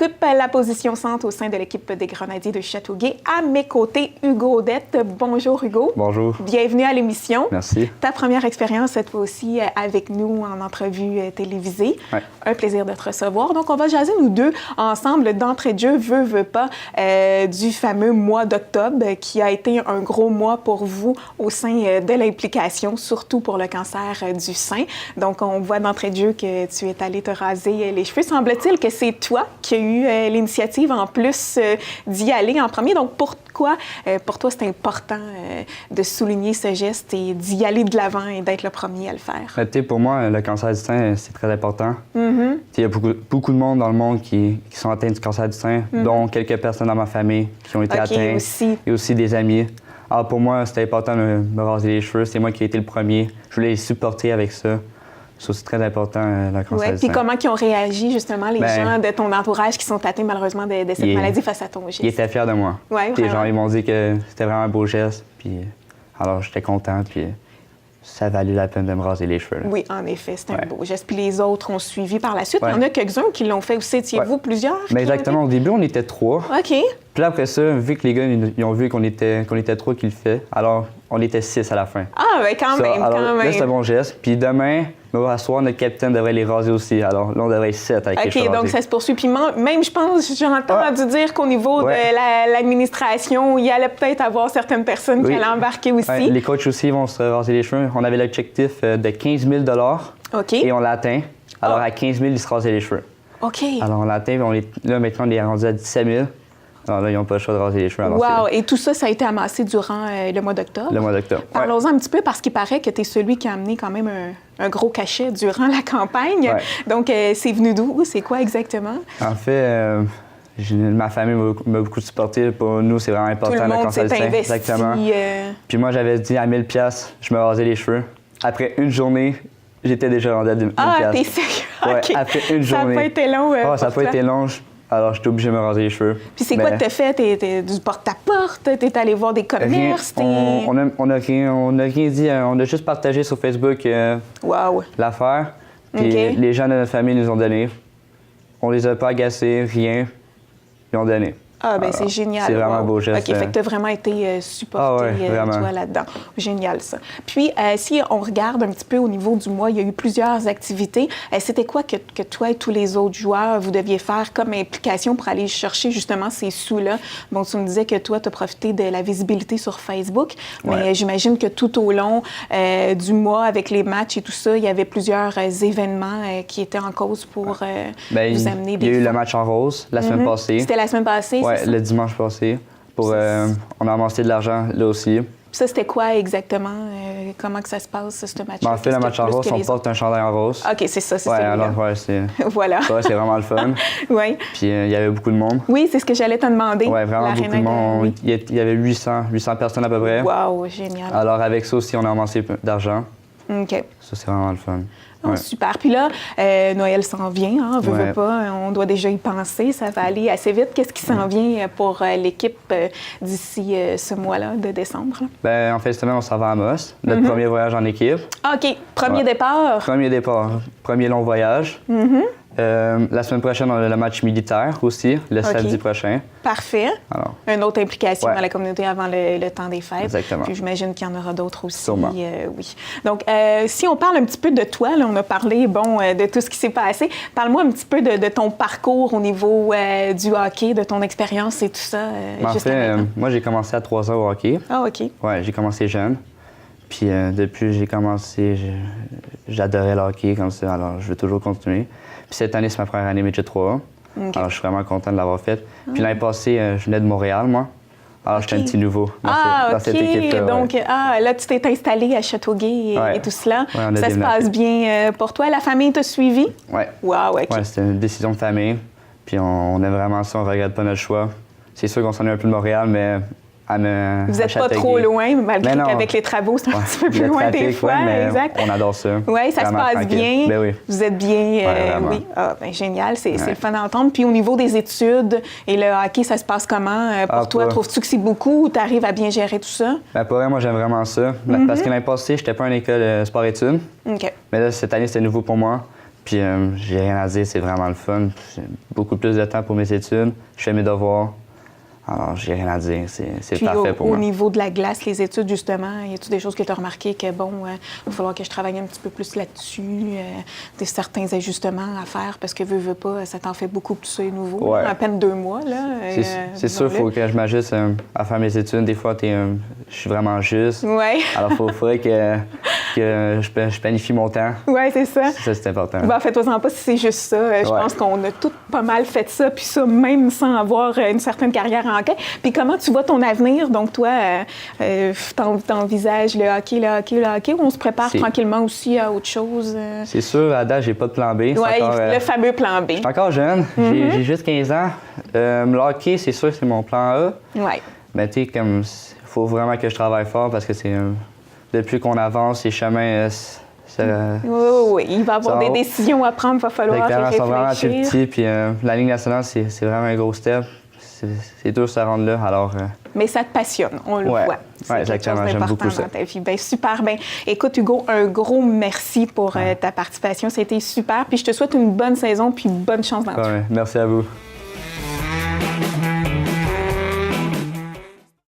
occupe la position centre au sein de l'équipe des Grenadiers de Châteauguay. À mes côtés, Hugo Audette. Bonjour, Hugo. Bonjour. Bienvenue à l'émission. Merci. Ta première expérience, cette fois-ci, avec nous en entrevue télévisée. Ouais. Un plaisir de te recevoir. Donc, on va jaser, nous deux, ensemble, d'entrée de jeu, veut pas, du fameux mois d'octobre, qui a été un gros mois pour vous au sein de l'implication, surtout pour le cancer du sein. Donc, on voit d'entrée de jeu que tu es allé te raser les cheveux. Semble-t-il que c'est toi qui as eu l'initiative, en plus, d'y aller en premier. Donc, pourquoi, pour toi, c'est important de souligner ce geste et d'y aller de l'avant et d'être le premier à le faire? Pour moi, le cancer du sein, c'est très important. Mm-hmm. Il y a beaucoup de monde dans le monde qui sont atteints du cancer du sein, dont quelques personnes dans ma famille qui ont été atteintes. Aussi. Et aussi des amis. Alors pour moi, c'était important de me raser les cheveux. C'est moi qui ai été le premier. Je voulais les supporter avec ça. C'est aussi très important, le cancer du sein. Puis comment ils ont réagi, justement, les gens de ton entourage qui sont atteints, malheureusement, de cette maladie face à ton geste? Ils étaient fiers de moi. Ouais, les gens, ils m'ont dit que c'était vraiment un beau geste. Puis, alors, j'étais content. Puis, ça valait la peine de me raser les cheveux. Là. Oui, en effet, c'est un beau geste. Puis les autres ont suivi par la suite. Ouais. Il y en a quelques-uns qui l'ont fait aussi. Étiez-vous plusieurs? Mais exactement. Au début, on était 3. OK. Puis après ça, vu que les gars, ils ont vu qu'on était 3 qui le fait, alors on était 6 à la fin. Ah, bien quand même. Là, c'est un bon geste. Puis demain, à soir, notre capitaine devrait les raser aussi. Alors là, on devrait être 7 avec les cheveux OK, donc ça se poursuit. Puis même, je pense, j'ai entendu dire qu'au niveau de l'administration, il y allait peut-être avoir certaines personnes qui allaient embarquer aussi. Ouais, les coachs aussi vont se raser les cheveux. On avait l'objectif de 15 000 OK. Et on l'a atteint. Alors à 15 000, ils se rasaient les cheveux. OK. Alors on l'a atteint. Là, maintenant, on est rendu à 17 000. Alors là, ils n'ont pas le choix de raser les cheveux. Wow! Et tout ça, ça a été amassé durant le mois d'octobre? Le mois d'octobre. Parlons-en un petit peu, parce qu'il paraît que tu es celui qui a amené quand même un gros cachet durant la campagne. Ouais. Donc, c'est venu d'où? C'est quoi exactement? En fait, ma famille m'a beaucoup supporté. Pour nous, c'est vraiment important. Tout le monde s'est investi. Exactement. Puis moi, j'avais dit à 1000 $, je me rasais les cheveux. Après une journée, j'étais déjà rendu à 1000 $. Ah, t'es sérieux? Ouais, OK. après une journée. Ça n'a pas été long. Ça n'a pas été long. Alors, j'étais obligé de me raser les cheveux. Puis c'est quoi que tu as fait? T'es du porte-à-porte? T'es allé voir des commerces? On n'a rien dit. On a juste partagé sur Facebook l'affaire. Puis les gens de notre famille nous ont donné. On les a pas agacés, rien. Ils ont donné. Ah, bien, c'est génial. C'est vraiment un beau geste. OK, fait que tu as vraiment été supporté, toi, là-dedans. Génial, ça. Puis, si on regarde un petit peu au niveau du mois, il y a eu plusieurs activités. C'était quoi que toi et tous les autres joueurs, vous deviez faire comme implication pour aller chercher justement ces sous-là? Bon, tu me disais que toi, tu as profité de la visibilité sur Facebook, mais j'imagine que tout au long du mois, avec les matchs et tout ça, il y avait plusieurs événements qui étaient en cause pour vous amener des Il y a eu fonds. le match en rose la semaine passée. C'était la semaine passée? Oui, le dimanche passé. On a amassé de l'argent là aussi. Ça, c'était quoi exactement? Comment que ça se passe, ce match-là? En fait, le match en rose, on porte un chandail en rose. OK, c'est ça, c'est c'est... Voilà. C'est vraiment le fun. Oui. Puis il y avait beaucoup de monde. Oui, c'est ce que j'allais te demander. Oui, vraiment beaucoup de monde. Il y avait 800 personnes à peu près. Wow, génial. Alors avec ça aussi, on a amassé d'argent. OK. Ça, c'est vraiment le fun. Oh, super. Puis là, Noël s'en vient, hein, veut pas, on doit déjà y penser, ça va aller assez vite. Qu'est-ce qui s'en vient pour l'équipe d'ici ce mois-là, de décembre? Bien, en fait, cette semaine, on s'en va à Amos, notre premier voyage en équipe. OK. Premier départ? Premier départ. Premier long voyage. La semaine prochaine, on a le match militaire aussi, le samedi prochain. Parfait. Alors, une autre implication dans la communauté avant le temps des fêtes. Exactement. Puis j'imagine qu'il y en aura d'autres aussi. Sûrement. Oui. Donc, si on parle un petit peu de toi, là, on a parlé de tout ce qui s'est passé. Parle-moi un petit peu de ton parcours au niveau du hockey, de ton expérience et tout ça. En fait, moi, j'ai commencé à 3 ans au hockey. Ah, OK. Oui, j'ai commencé jeune. Puis depuis, j'ai commencé, j'adorais le hockey comme ça, alors je veux toujours continuer. Puis cette année, c'est ma première année Midget 3A. Alors je suis vraiment content de l'avoir faite. Puis l'année passée, je venais de Montréal, moi. Alors j'étais un petit nouveau dans cette équipe-là. Donc, là, tu t'es installé à Châteauguay et tout cela. Ouais, ça se passe bien pour toi. La famille t'a suivi? Oui. Wow, OK. Ouais, c'était une décision de famille. Puis on aime vraiment ça, on ne regrette pas notre choix. C'est sûr qu'on s'ennuie un peu de Montréal, mais vous n'êtes pas trop loin, malgré qu'avec les travaux, c'est un petit peu plus loin des fois. Mais exact. On adore ça. Oui, ça se passe bien. Ben oui. Vous êtes bien. Oui. Ah, ben, génial, c'est le fun d'entendre. Puis au niveau des études et le hockey, ça se passe comment pour toi? Trouves-tu que c'est beaucoup ou tu arrives à bien gérer tout ça? Ben, pour vrai, moi, j'aime vraiment ça. Parce que l'année passée, je n'étais pas en école sport-études. OK. Mais là, cette année, c'était nouveau pour moi. Puis j'ai rien à dire, c'est vraiment le fun. J'ai beaucoup plus de temps pour mes études, je fais mes devoirs. Alors, j'ai rien à dire, c'est parfait pour moi. Au niveau de la glace, les études, justement, y a-t-il des choses que tu as remarquées que, bon, il va falloir que je travaille un petit peu plus là-dessus, certains ajustements à faire, parce que veux pas, ça t'en fait beaucoup, tout ça est nouveau, Ouais. à peine 2 mois, là. C'est sûr, il faut que je m'ajuste à faire mes études. Des fois, je suis vraiment juste. Ouais. Alors, il faudrait que je planifie mon temps. Oui, c'est ça. Ça, c'est important. Ben, fais-toi-en pas si c'est juste ça. Je pense qu'on a tous pas mal fait ça, puis ça, même sans avoir une certaine carrière en hockey. Puis comment tu vois ton avenir? Donc, toi, t'envisages le hockey, ou on se prépare tranquillement aussi à autre chose? C'est sûr, à date, j'ai pas de plan B. Oui, le fameux plan B. Je suis encore jeune, j'ai juste 15 ans. Le hockey, c'est sûr, c'est mon plan A. Oui. Mais tu sais, il faut vraiment que je travaille fort parce que depuis qu'on avance, les chemins... Oui. Il va y avoir des décisions à prendre, il va falloir réfléchir. Les sont vraiment plus petits, puis la Ligue nationale, c'est vraiment un gros step. C'est dur de se rendre là, alors... Mais ça te passionne, on le voit. Oui, exactement, j'aime beaucoup ça. Dans ta vie. Bien, super. Bien, écoute, Hugo, un gros merci pour ta participation. C'était super. Puis je te souhaite une bonne saison, puis bonne chance dans tout. Merci à vous.